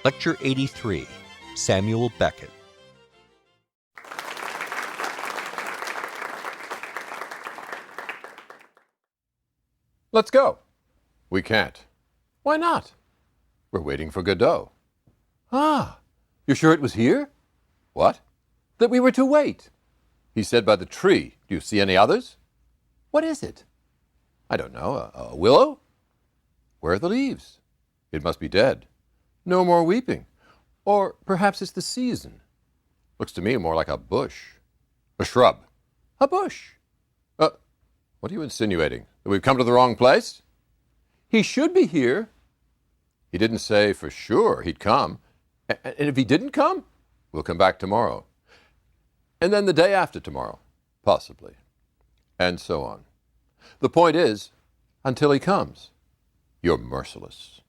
Lecture 83, Samuel Beckett. Let's go. We can't. Why not? We're waiting for Godot. Ah, you're sure it was here? What? That we were to wait. He said by the tree. Do you see any others? What is it? I don't know. A willow? Where are the leaves? It must be dead. No more weeping. Or perhaps it's the season. Looks to me more like a bush. A shrub. A bush. What are you insinuating? That we've come to the wrong place? He should be here. He didn't say for sure he'd come. And if he didn't come, we'll come back tomorrow. And then the day after tomorrow, possibly. And so on. The point is, until he comes, you're merciless.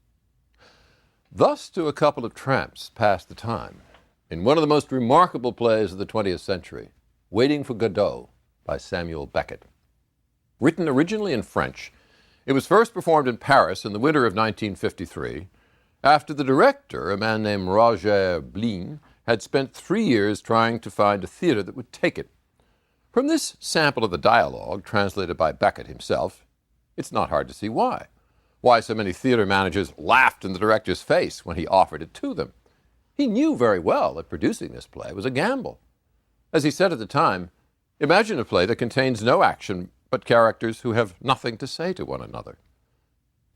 Thus do a couple of tramps pass the time in one of the most remarkable plays of the 20th century, Waiting for Godot by Samuel Beckett. Written originally in French, it was first performed in Paris in the winter of 1953, after the director, a man named Roger Blin, had spent 3 years trying to find a theater that would take it. From this sample of the dialogue, translated by Beckett himself, it's not hard to see why. Why so many theater managers laughed in the director's face when he offered it to them. He knew very well that producing this play was a gamble. As he said at the time, imagine a play that contains no action but characters who have nothing to say to one another.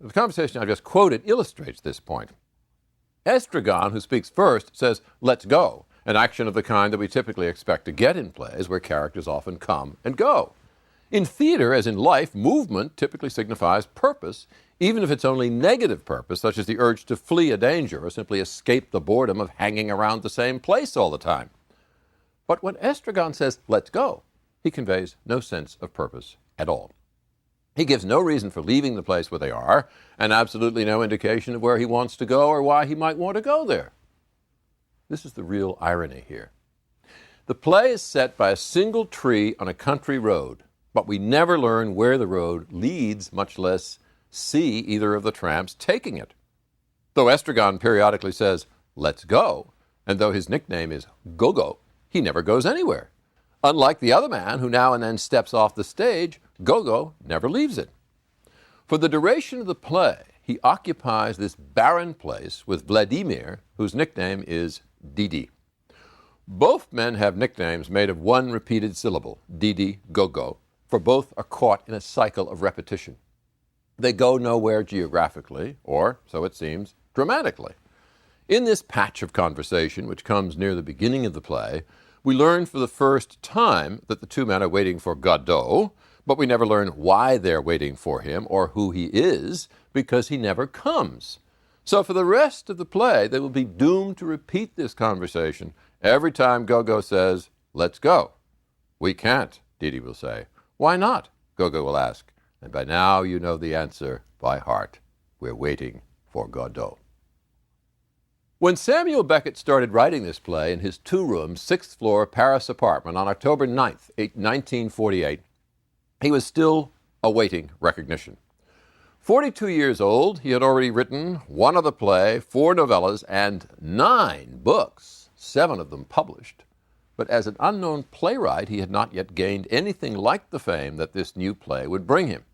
The conversation I just quoted illustrates this point. Estragon, who speaks first, says, "Let's go," an action of the kind that we typically expect to get in plays where characters often come and go. In theater, as in life, movement typically signifies purpose, even if it's only negative purpose, such as the urge to flee a danger or simply escape the boredom of hanging around the same place all the time. But when Estragon says, "Let's go," he conveys no sense of purpose at all. He gives no reason for leaving the place where they are, and absolutely no indication of where he wants to go or why he might want to go there. This is the real irony here. The play is set by a single tree on a country road, but we never learn where the road leads, much less see either of the tramps taking it. Though Estragon periodically says, "Let's go," and though his nickname is Gogo, he never goes anywhere. Unlike the other man who now and then steps off the stage, Gogo never leaves it. For the duration of the play, he occupies this barren place with Vladimir, whose nickname is Didi. Both men have nicknames made of one repeated syllable, Didi, Gogo, for both are caught in a cycle of repetition. They go nowhere geographically, or, so it seems, dramatically. In this patch of conversation, which comes near the beginning of the play, we learn for the first time that the two men are waiting for Godot, but we never learn why they're waiting for him or who he is, because he never comes. So for the rest of the play, they will be doomed to repeat this conversation every time Gogo says, "Let's go." "We can't," Didi will say. "Why not?" Gogo will ask. And by now you know the answer by heart. We're waiting for Godot. When Samuel Beckett started writing this play in his 2-room, 6th-floor Paris apartment on October 9th, 1948, he was still awaiting recognition. 42 years old, he had already written 1 other play, 4 novellas, and 9 books, 7 of them published. But as an unknown playwright, he had not yet gained anything like the fame that this new play would bring him.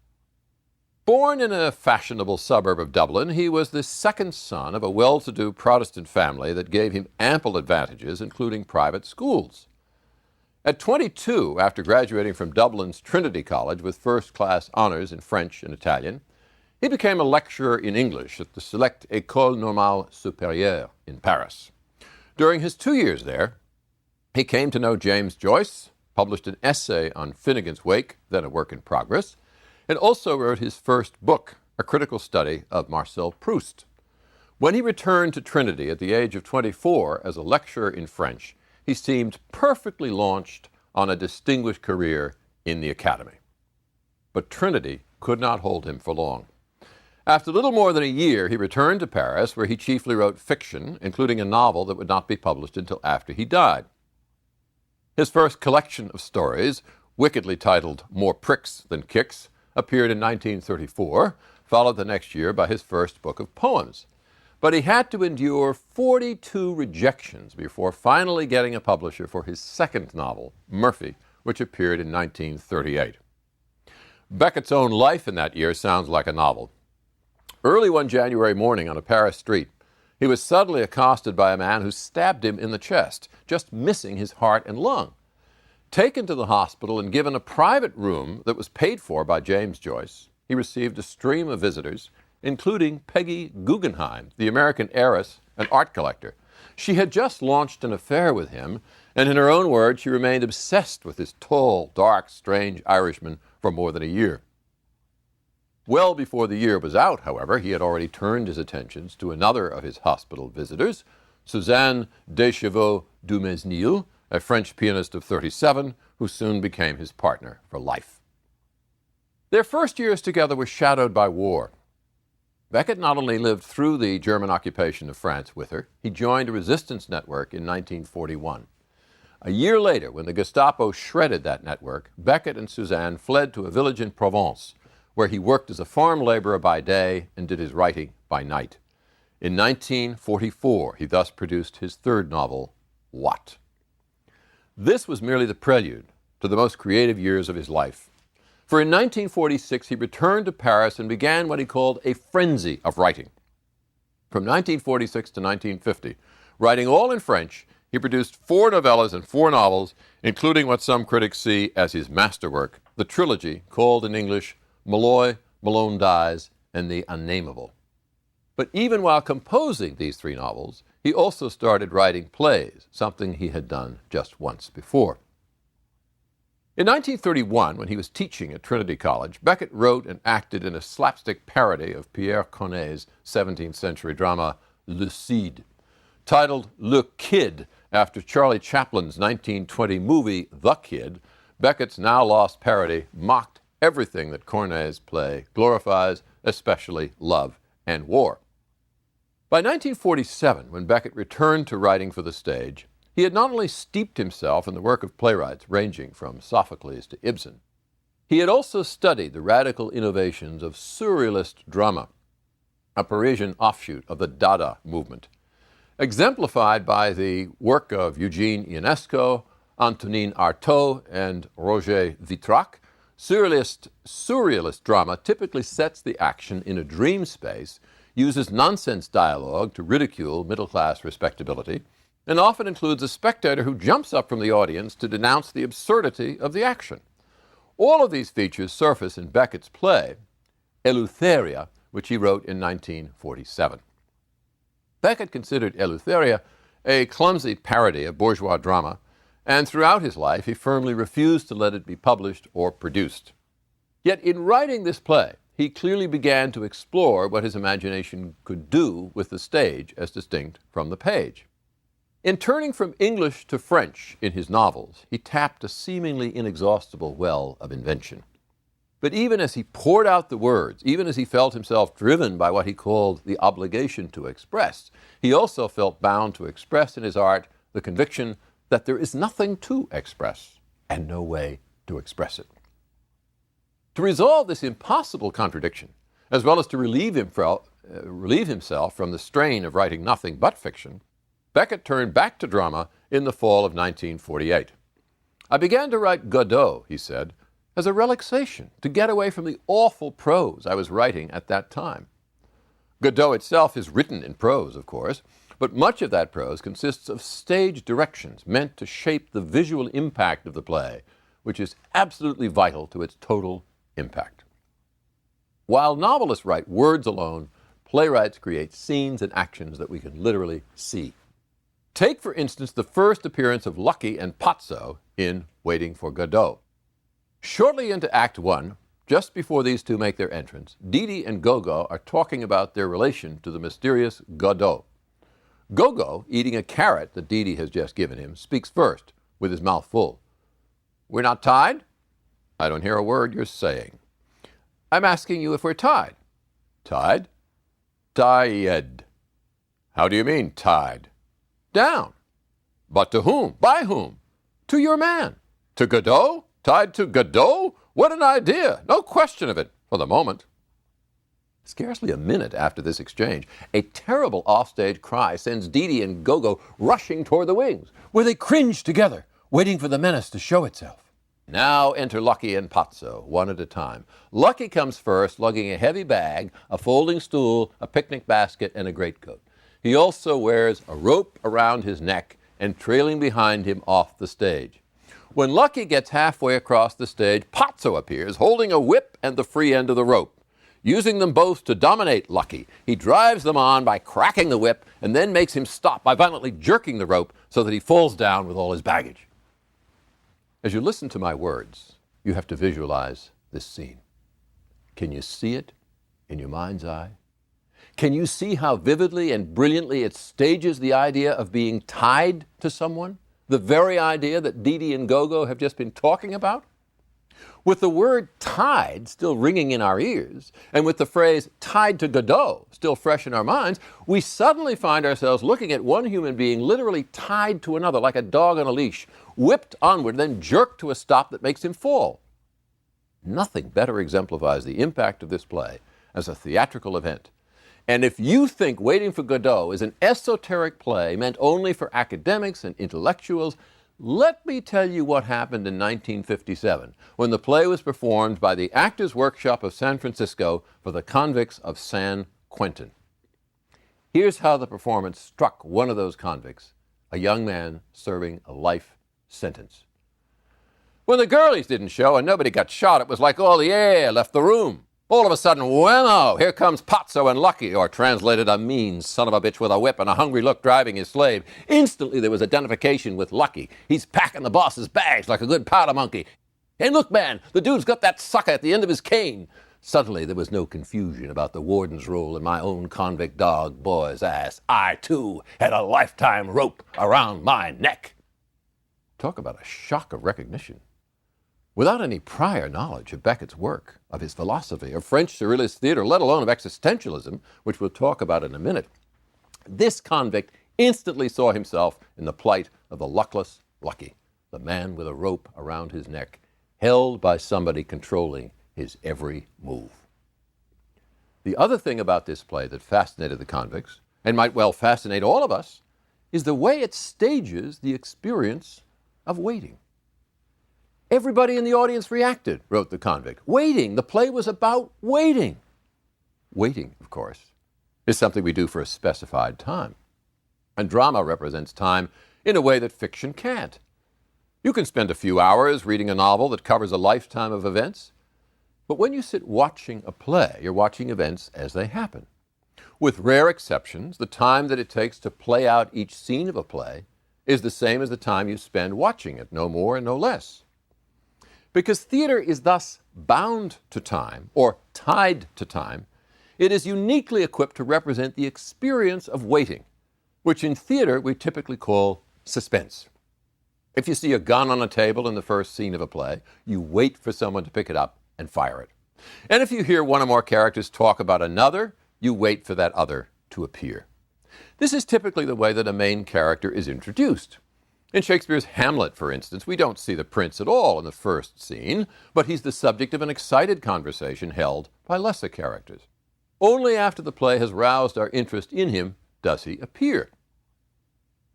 Born in a fashionable suburb of Dublin, he was the second son of a well-to-do Protestant family that gave him ample advantages, including private schools. At 22, after graduating from Dublin's Trinity College with first-class honors in French and Italian, he became a lecturer in English at the select École Normale Supérieure in Paris. During his 2 years there, he came to know James Joyce, published an essay on Finnegan's Wake, then a work in progress, and also wrote his first book, a critical study of Marcel Proust. When he returned to Trinity at the age of 24 as a lecturer in French, he seemed perfectly launched on a distinguished career in the academy. But Trinity could not hold him for long. After little more than a year, he returned to Paris, where he chiefly wrote fiction, including a novel that would not be published until after he died. His first collection of stories, wickedly titled More Pricks Than Kicks, appeared in 1934, followed the next year by his first book of poems. but he had to endure 42 rejections before finally getting a publisher for his second novel, Murphy, which appeared in 1938. Beckett's own life in that year sounds like a novel. Early one January morning on a Paris street, he was suddenly accosted by a man who stabbed him in the chest, just missing his heart and lung. Taken to the hospital and given a private room that was paid for by James Joyce, he received a stream of visitors, including Peggy Guggenheim, the American heiress and art collector. She had just launched an affair with him, and in her own words, she remained obsessed with this tall, dark, strange Irishman for more than a year. Well before the year was out, however, he had already turned his attentions to another of his hospital visitors, Suzanne Deschevaux-Dumesnil, a French pianist of 37, who soon became his partner for life. Their first years together were shadowed by war. Beckett not only lived through the German occupation of France with her, he joined a resistance network in 1941. A year later, when the Gestapo shredded that network, Beckett and Suzanne fled to a village in Provence, where he worked as a farm laborer by day and did his writing by night. In 1944, he thus produced his third novel, What? This was merely the prelude to the most creative years of his life. For in 1946, he returned to Paris and began what he called a frenzy of writing. From 1946 to 1950, writing all in French, he produced 4 novellas and 4 novels, including what some critics see as his masterwork, the trilogy called in English Malloy, Malone Dies, and The Unnameable. But even while composing these 3 novels, he also started writing plays, something he had done just once before. In 1931, when he was teaching at Trinity College, Beckett wrote and acted in a slapstick parody of Pierre Corneille's 17th century drama Le Cid. Titled Le Kid, after Charlie Chaplin's 1920 movie The Kid, Beckett's now-lost parody mocked everything that Corneille's play glorifies, especially love and war. By 1947, when Beckett returned to writing for the stage, he had not only steeped himself in the work of playwrights ranging from Sophocles to Ibsen, he had also studied the radical innovations of surrealist drama, a Parisian offshoot of the Dada movement. Exemplified by the work of Eugene Ionesco, Antonin Artaud, and Roger Vitrac, surrealist drama typically sets the action in a dream space, uses nonsense dialogue to ridicule middle-class respectability, and often includes a spectator who jumps up from the audience to denounce the absurdity of the action. All of these features surface in Beckett's play, Eleutheria, which he wrote in 1947. Beckett considered Eleutheria a clumsy parody of bourgeois drama, and throughout his life he firmly refused to let it be published or produced. Yet in writing this play, he clearly began to explore what his imagination could do with the stage as distinct from the page. In turning from English to French in his novels, he tapped a seemingly inexhaustible well of invention. But even as he poured out the words, even as he felt himself driven by what he called the obligation to express, he also felt bound to express in his art the conviction that there is nothing to express and no way to express it. To resolve this impossible contradiction, as well as to relieve himself from the strain of writing nothing but fiction, Beckett turned back to drama in the fall of 1948. I began to write Godot, he said, as a relaxation, to get away from the awful prose I was writing at that time. Godot itself is written in prose, of course, but much of that prose consists of stage directions meant to shape the visual impact of the play, which is absolutely vital to its total impact. While novelists write words alone, playwrights create scenes and actions that we can literally see. Take, for instance, the first appearance of Lucky and Pozzo in Waiting for Godot. Shortly into Act 1, just before these two make their entrance, Didi and Gogo are talking about their relation to the mysterious Godot. Gogo, eating a carrot that Didi has just given him, speaks first, with his mouth full. "We're not tied?" "I don't hear a word you're saying." "I'm asking you if we're tied." "Tied?" "Tied." "How do you mean, tied?" "Down." "But to whom? By whom?" "To your man." "To Godot? Tied to Godot? What an idea! No question of it, for the moment." Scarcely a minute after this exchange, a terrible offstage cry sends Dee Dee and Gogo rushing toward the wings, where they cringe together, waiting for the menace to show itself. Now enter Lucky and Pazzo, one at a time. Lucky comes first, lugging a heavy bag, a folding stool, a picnic basket, and a greatcoat. He also wears a rope around his neck and trailing behind him off the stage. When Lucky gets halfway across the stage, Pazzo appears, holding a whip and the free end of the rope. Using them both to dominate Lucky, he drives them on by cracking the whip and then makes him stop by violently jerking the rope so that he falls down with all his baggage. As you listen to my words, you have to visualize this scene. Can you see it in your mind's eye? Can you see how vividly and brilliantly it stages the idea of being tied to someone? The very idea that Dee Dee and Gogo have just been talking about? With the word tied still ringing in our ears, and with the phrase tied to Godot still fresh in our minds, we suddenly find ourselves looking at one human being literally tied to another like a dog on a leash, whipped onward, then jerked to a stop that makes him fall. Nothing better exemplifies the impact of this play as a theatrical event. And if you think Waiting for Godot is an esoteric play meant only for academics and intellectuals, let me tell you what happened in 1957 when the play was performed by the Actors Workshop of San Francisco for the convicts of San Quentin. Here's how the performance struck one of those convicts, a young man serving a life sentence. When the girlies didn't show and nobody got shot, it was like all the air left the room. All of a sudden, whammo, here comes Pazzo and Lucky, or translated, a mean son of a bitch with a whip and a hungry look driving his slave. Instantly, there was identification with Lucky. He's packing the boss's bags like a good powder monkey. Hey, look, man, the dude's got that sucker at the end of his cane. Suddenly, there was no confusion about the warden's role in my own convict dog boy's ass. I, too, had a lifetime rope around my neck. Talk about a shock of recognition. Without any prior knowledge of Beckett's work, of his philosophy, of French surrealist theater, let alone of existentialism, which we'll talk about in a minute, this convict instantly saw himself in the plight of the luckless Lucky, the man with a rope around his neck, held by somebody controlling his every move. The other thing about this play that fascinated the convicts, and might well fascinate all of us, is the way it stages the experience of waiting. Everybody in the audience reacted, wrote the convict. Waiting. The play was about waiting. Waiting, of course, is something we do for a specified time. And drama represents time in a way that fiction can't. You can spend a few hours reading a novel that covers a lifetime of events, but when you sit watching a play, you're watching events as they happen. With rare exceptions, the time that it takes to play out each scene of a play is the same as the time you spend watching it, no more and no less. Because theater is thus bound to time, or tied to time, it is uniquely equipped to represent the experience of waiting, which in theater we typically call suspense. If you see a gun on a table in the first scene of a play, you wait for someone to pick it up and fire it. And if you hear one or more characters talk about another, you wait for that other to appear. This is typically the way that a main character is introduced. In Shakespeare's Hamlet, for instance, we don't see the prince at all in the first scene, but he's the subject of an excited conversation held by lesser characters. Only after the play has roused our interest in him does he appear.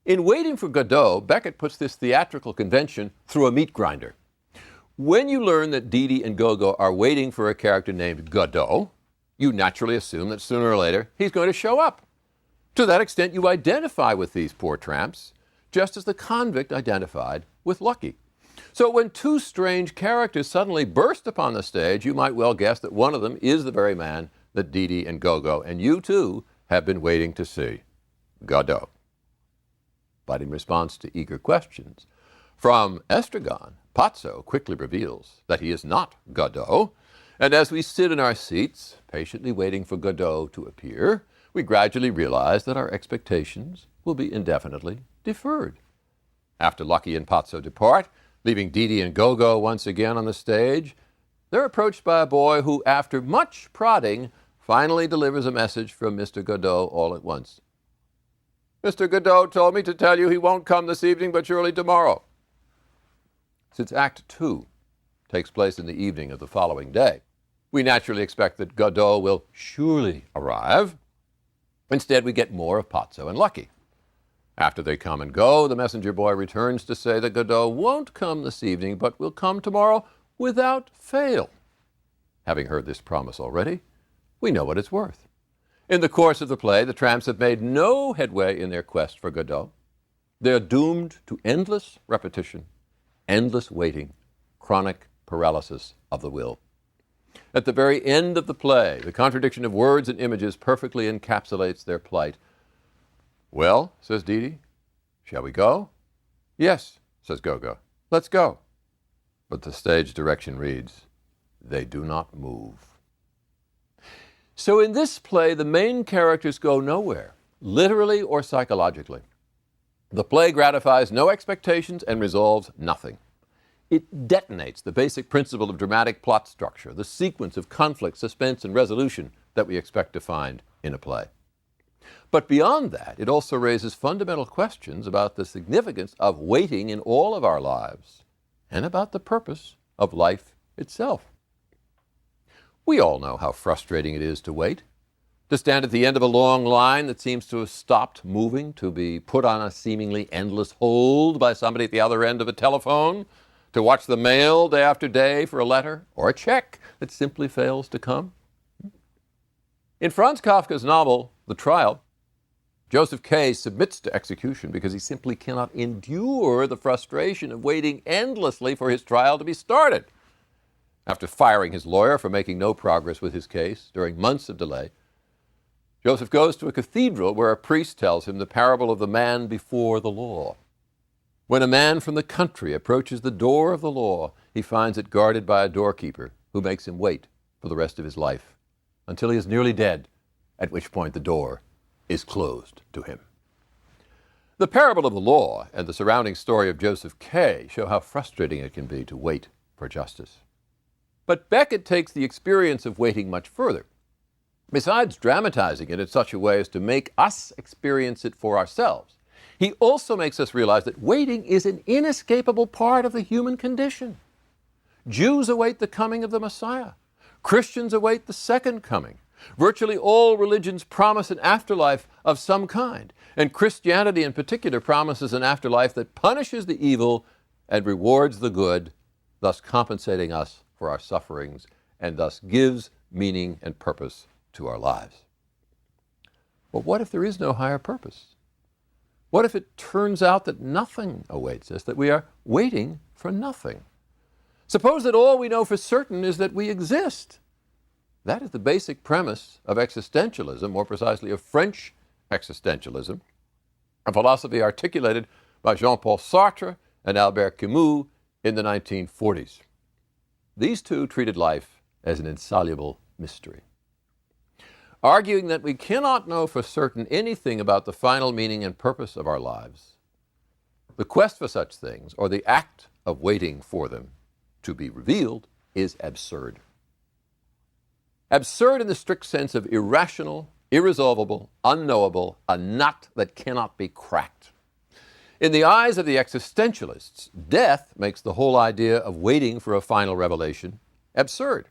In Waiting for Godot, Beckett puts this theatrical convention through a meat grinder. When you learn that Dee Dee and Gogo are waiting for a character named Godot, you naturally assume that sooner or later he's going to show up. To that extent, you identify with these poor tramps, just as the convict identified with Lucky. So when two strange characters suddenly burst upon the stage, you might well guess that one of them is the very man that Dee Dee and Gogo and you too have been waiting to see, Godot. But in response to eager questions from Estragon, Pazzo quickly reveals that he is not Godot, and as we sit in our seats, patiently waiting for Godot to appear, we gradually realize that our expectations will be indefinitely deferred. After Lucky and Pazzo depart, leaving Dee Dee and Gogo once again on the stage, they're approached by a boy who, after much prodding, finally delivers a message from Mr. Godot all at once. Mr. Godot told me to tell you he won't come this evening, but surely tomorrow. Since Act 2 takes place in the evening of the following day, We naturally expect that Godot will surely arrive. Instead, we get more of Pazzo and Lucky. After they come and go, the messenger boy returns to say that Godot won't come this evening, but will come tomorrow without fail. Having heard this promise already, we know what it's worth. In the course of the play, the tramps have made no headway in their quest for Godot. They're doomed to endless repetition, endless waiting, chronic paralysis of the will. At the very end of the play, the contradiction of words and images perfectly encapsulates their plight. "Well," says Didi, "shall we go?" "Yes," says Gogo, "let's go." But the stage direction reads, "They do not move." So in this play, the main characters go nowhere, literally or psychologically. The play gratifies no expectations and resolves nothing. It detonates the basic principle of dramatic plot structure, the sequence of conflict, suspense, and resolution that we expect to find in a play. But beyond that, it also raises fundamental questions about the significance of waiting in all of our lives and about the purpose of life itself. We all know how frustrating it is to wait, to stand at the end of a long line that seems to have stopped moving, to be put on a seemingly endless hold by somebody at the other end of a telephone, to watch the mail day after day for a letter or a check that simply fails to come. In Franz Kafka's novel, The Trial, Joseph K. submits to execution because he simply cannot endure the frustration of waiting endlessly for his trial to be started. After firing his lawyer for making no progress with his case during months of delay, Joseph goes to a cathedral where a priest tells him the parable of the man before the law. When a man from the country approaches the door of the law, he finds it guarded by a doorkeeper who makes him wait for the rest of his life until he is nearly dead, at which point the door is closed to him. The parable of the law and the surrounding story of Joseph K. show how frustrating it can be to wait for justice. But Beckett takes the experience of waiting much further. Besides dramatizing it in such a way as to make us experience it for ourselves, he also makes us realize that waiting is an inescapable part of the human condition. Jews await the coming of the Messiah. Christians await the second coming. Virtually all religions promise an afterlife of some kind, and Christianity in particular promises an afterlife that punishes the evil and rewards the good, thus compensating us for our sufferings, and thus gives meaning and purpose to our lives. But what if there is no higher purpose? What if it turns out that nothing awaits us, that we are waiting for nothing? Suppose that all we know for certain is that we exist. That is the basic premise of existentialism, more precisely of French existentialism, a philosophy articulated by Jean-Paul Sartre and Albert Camus in the 1940s. These two treated life as an insoluble mystery, arguing that we cannot know for certain anything about the final meaning and purpose of our lives. The quest for such things, or the act of waiting for them to be revealed, is absurd. Absurd in the strict sense of irrational, irresolvable, unknowable, a nut that cannot be cracked. In the eyes of the existentialists, death makes the whole idea of waiting for a final revelation absurd.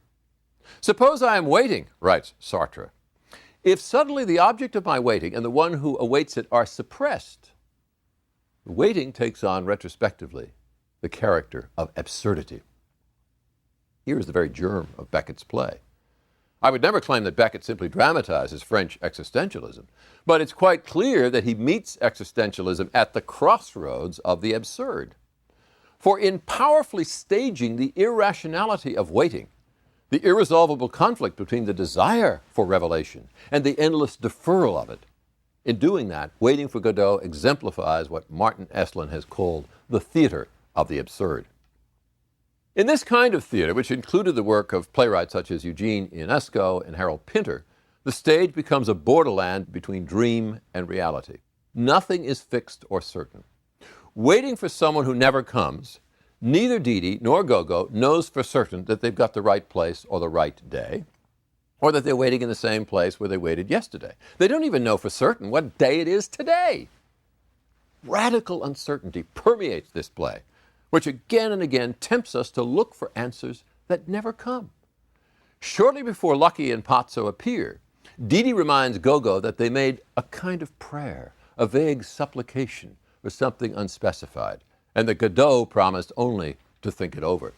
Suppose I am waiting, writes Sartre. If suddenly the object of my waiting and the one who awaits it are suppressed, the waiting takes on retrospectively the character of absurdity. Here is the very germ of Beckett's play. I would never claim that Beckett simply dramatizes French existentialism, but it's quite clear that he meets existentialism at the crossroads of the absurd. For in powerfully staging the irrationality of waiting, the irresolvable conflict between the desire for revelation and the endless deferral of it, in doing that, Waiting for Godot exemplifies what Martin Esslin has called the theater of the absurd. In this kind of theater, which included the work of playwrights such as Eugene Ionesco and Harold Pinter, the stage becomes a borderland between dream and reality. Nothing is fixed or certain. Waiting for someone who never comes, neither Didi nor Gogo knows for certain that they've got the right place or the right day, or that they're waiting in the same place where they waited yesterday. They don't even know for certain what day it is today. Radical uncertainty permeates this play, which again and again tempts us to look for answers that never come. Shortly before Lucky and Pozzo appear, Didi reminds Gogo that they made a kind of prayer, a vague supplication, or something unspecified, and that Godot promised only to think it over.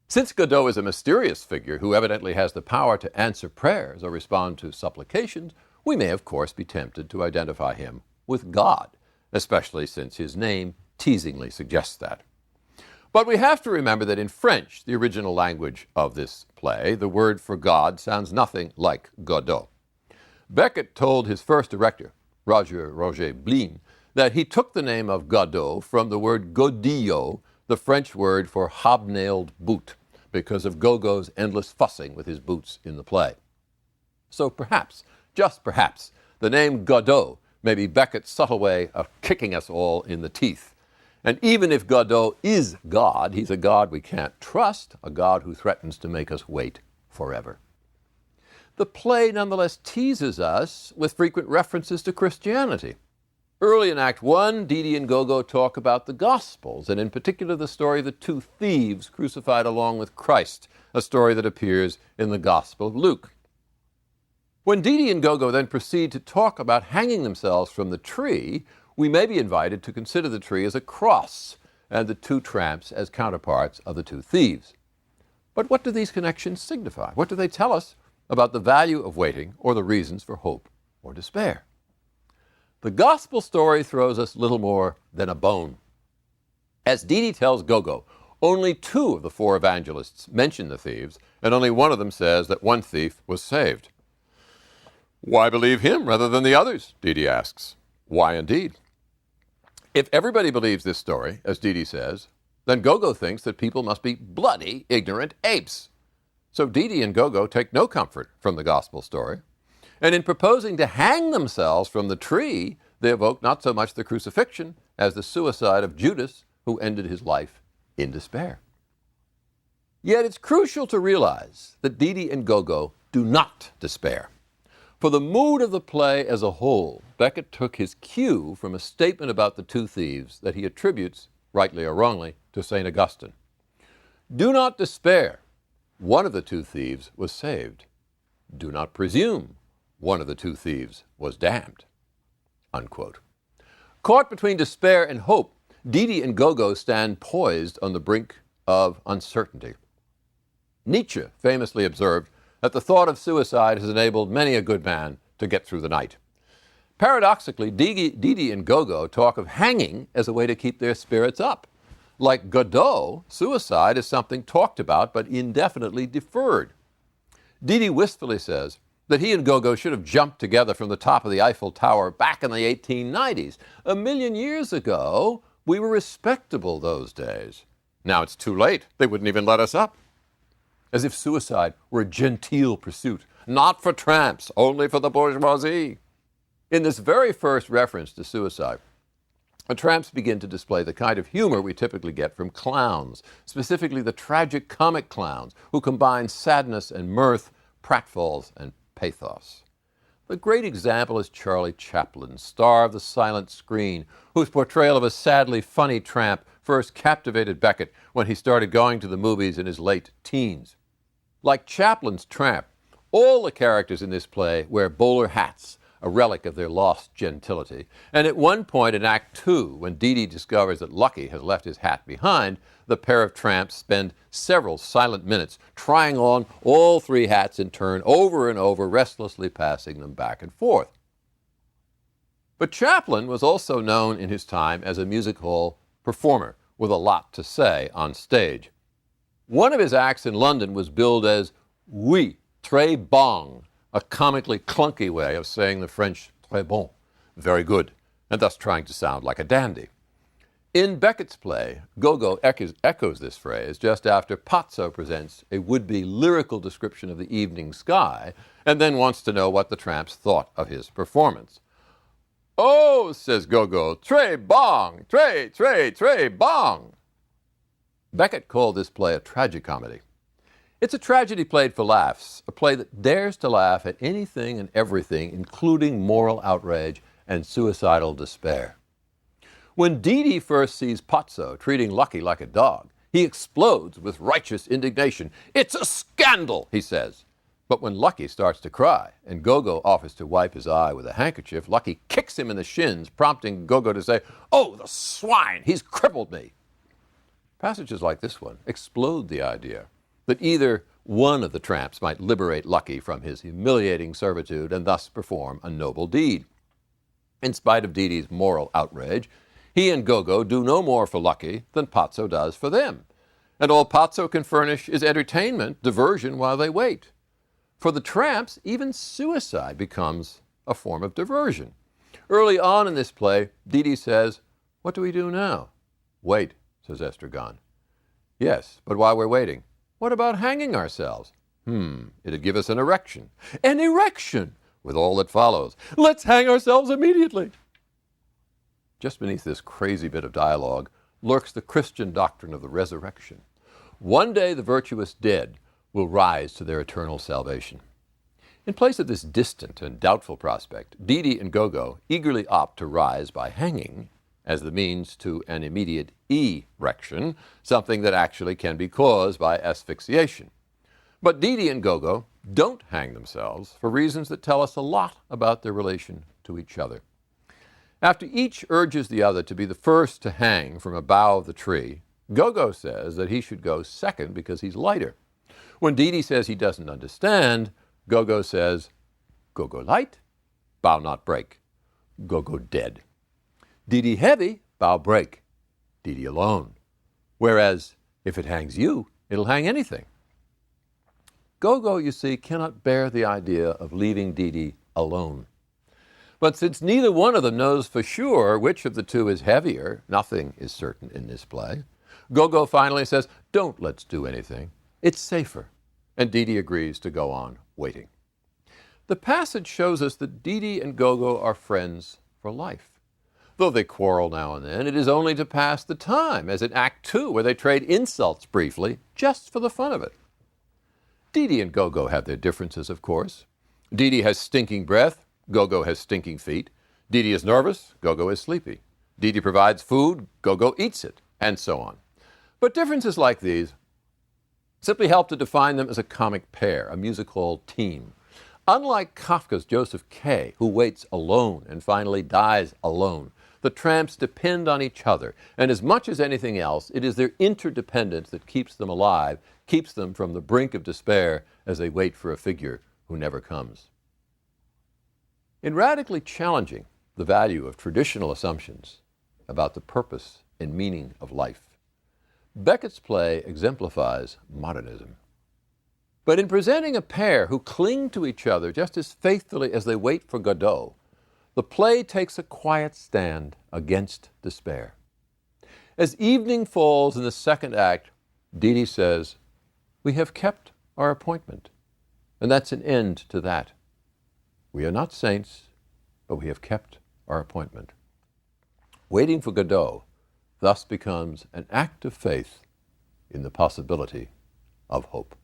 Since Godot is a mysterious figure who evidently has the power to answer prayers or respond to supplications, we may of course be tempted to identify him with God, especially since his name teasingly suggests that. But we have to remember that in French, the original language of this play, the word for God sounds nothing like Godot. Beckett told his first director, Roger Blin, that he took the name of Godot from the word godillo, the French word for hobnailed boot, because of Gogo's endless fussing with his boots in the play. So perhaps, just perhaps, the name Godot may be Beckett's subtle way of kicking us all in the teeth. And even if Godot is God, he's a God we can't trust, a God who threatens to make us wait forever. The play nonetheless teases us with frequent references to Christianity. Early in Act 1, Didi and Gogo talk about the Gospels, and in particular the story of the two thieves crucified along with Christ, a story that appears in the Gospel of Luke. When Didi and Gogo then proceed to talk about hanging themselves from the tree, we may be invited to consider the tree as a cross and the two tramps as counterparts of the two thieves. But what do these connections signify? What do they tell us about the value of waiting or the reasons for hope or despair? The gospel story throws us little more than a bone. As Didi tells Gogo, only 2 of the 4 evangelists mention the thieves, and only one of them says that one thief was saved. Why believe him rather than the others? Didi asks. Why indeed? If everybody believes this story, as Didi says, then Gogo thinks that people must be bloody, ignorant apes. So Didi and Gogo take no comfort from the gospel story. And in proposing to hang themselves from the tree, they evoke not so much the crucifixion as the suicide of Judas, who ended his life in despair. Yet it's crucial to realize that Didi and Gogo do not despair. For the mood of the play as a whole, Beckett took his cue from a statement about the two thieves that he attributes, rightly or wrongly, to St. Augustine. Do not despair. One of the two thieves was saved. Do not presume. One of the two thieves was damned. Unquote. Caught between despair and hope, Didi and Gogo stand poised on the brink of uncertainty. Nietzsche famously observed that the thought of suicide has enabled many a good man to get through the night. Paradoxically, Didi and Gogo talk of hanging as a way to keep their spirits up. Like Godot, suicide is something talked about but indefinitely deferred. Didi wistfully says that he and Gogo should have jumped together from the top of the Eiffel Tower back in the 1890s. 1,000,000 years ago, we were respectable those days. Now it's too late. They wouldn't even let us up. As if suicide were a genteel pursuit, not for tramps, only for the bourgeoisie. In this very first reference to suicide, the tramps begin to display the kind of humor we typically get from clowns, specifically the tragic comic clowns who combine sadness and mirth, pratfalls and pathos. The great example is Charlie Chaplin, star of the silent screen, whose portrayal of a sadly funny tramp first captivated Beckett when he started going to the movies in his late teens. Like Chaplin's tramp, all the characters in this play wear bowler hats, a relic of their lost gentility. And at one point in Act 2, when Didi discovers that Lucky has left his hat behind, the pair of tramps spend several silent minutes trying on all 3 hats in turn over and over, restlessly passing them back and forth. But Chaplin was also known in his time as a music hall performer with a lot to say on stage. One of his acts in London was billed as oui, très bon, a comically clunky way of saying the French très bon, very good, and thus trying to sound like a dandy. In Beckett's play, Gogo echoes this phrase just after Pozzo presents a would-be lyrical description of the evening sky and then wants to know what the tramps thought of his performance. Oh, says Gogo, très bon, très bon. Beckett called this play a tragicomedy. It's a tragedy played for laughs, a play that dares to laugh at anything and everything, including moral outrage and suicidal despair. When Didi first sees Pozzo treating Lucky like a dog, He explodes with righteous indignation. "It's a scandal," he says. But when Lucky starts to cry and Gogo offers to wipe his eye with a handkerchief, Lucky kicks him in the shins, prompting Gogo to say, "Oh, the swine, he's crippled me." Passages like this one explode the idea that either one of the tramps might liberate Lucky from his humiliating servitude and thus perform a noble deed. In spite of Didi's moral outrage, he and Gogo do no more for Lucky than Pazzo does for them. And all Pazzo can furnish is entertainment, diversion while they wait. For the tramps, even suicide becomes a form of diversion. Early on in this play, Didi says, "What do we do now?" "Wait," says Estragon. "Yes, but while we're waiting, what about hanging ourselves?" It'd give us an erection." "An erection!" with all that follows. "Let's hang ourselves immediately." Just beneath this crazy bit of dialogue lurks the Christian doctrine of the resurrection. One day the virtuous dead will rise to their eternal salvation. In place of this distant and doubtful prospect, Didi and Gogo eagerly opt to rise by hanging as the means to an immediate erection, something that actually can be caused by asphyxiation. But Didi and Gogo don't hang themselves for reasons that tell us a lot about their relation to each other. After each urges the other to be the first to hang from a bough of the tree, Gogo says that he should go second because he's lighter. When Didi says he doesn't understand, Gogo says, "Gogo light, bough not break. Gogo dead. Didi heavy, bough break. Didi alone. Whereas, if it hangs you, it'll hang anything." Gogo, you see, cannot bear the idea of leaving Didi alone. But since neither one of them knows for sure which of the two is heavier, nothing is certain in this play, Gogo finally says, "Don't let's do anything. It's safer." And Didi agrees to go on waiting. The passage shows us that Didi and Gogo are friends for life. Though they quarrel now and then, it is only to pass the time, as in Act 2, where they trade insults briefly, just for the fun of it. Didi and Gogo have their differences, of course. Didi has stinking breath, Gogo has stinking feet. Didi is nervous, Gogo is sleepy. Didi provides food, Gogo eats it, and so on. But differences like these simply help to define them as a comic pair, a musical team. Unlike Kafka's Joseph K., who waits alone and finally dies alone, the tramps depend on each other, and as much as anything else, it is their interdependence that keeps them alive, keeps them from the brink of despair as they wait for a figure who never comes. In radically challenging the value of traditional assumptions about the purpose and meaning of life, Beckett's play exemplifies modernism. But in presenting a pair who cling to each other just as faithfully as they wait for Godot, the play takes a quiet stand against despair. As evening falls in the second act, Didi says, "We have kept our appointment, and that's an end to that. We are not saints, but we have kept our appointment." Waiting for Godot thus becomes an act of faith in the possibility of hope.